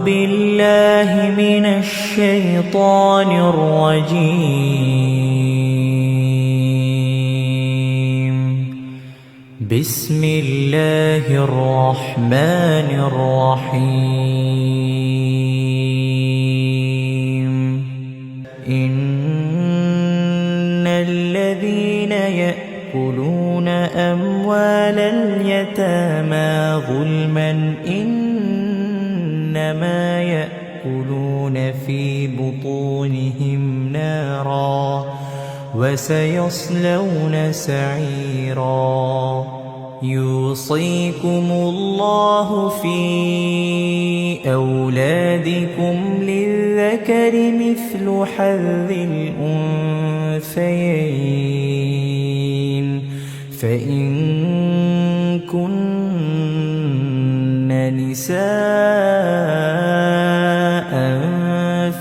بالله من الشيطان الرجيم. بسم الله الرحمن الرحيم. إن الذين يأكلون أموال اليتامى ظلما إنما يأكلون في بطونهم نارا وسيصلون سعيرا. يوصيكم الله في أولادكم للذكر مثل حظ الأنثيين فإن كن نساء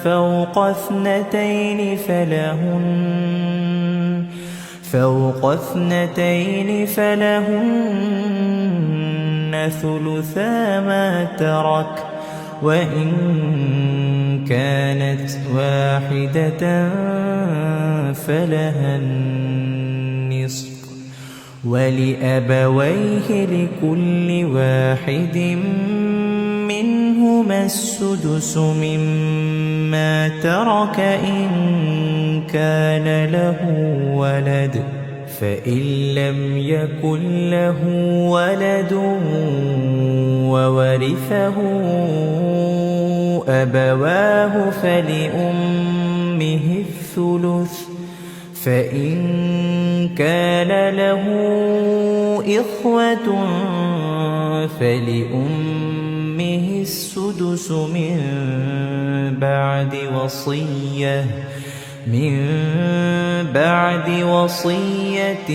فوق اثنتين فلهن ثلثا ما ترك وإن كانت واحدة فلها النصف ولأبويه لكل واحد منهما السدس مما ترك إن كان له ولد فإن لم يكن له ولد وورثه أبواه فلأمه الثلث فإن كان له إخوة فلأمه السدس من بعد وصية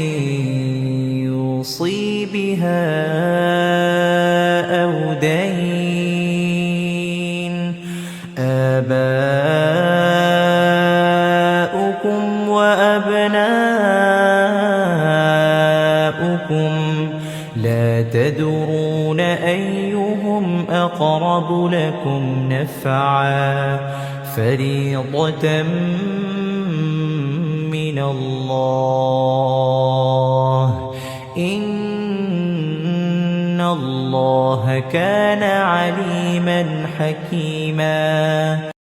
يوصي بها أو دين. آباؤكم وأبناؤكم لا تدرون أيهم أقرب لكم نفعا فريضة من الله إن الله كان عليما حكيما.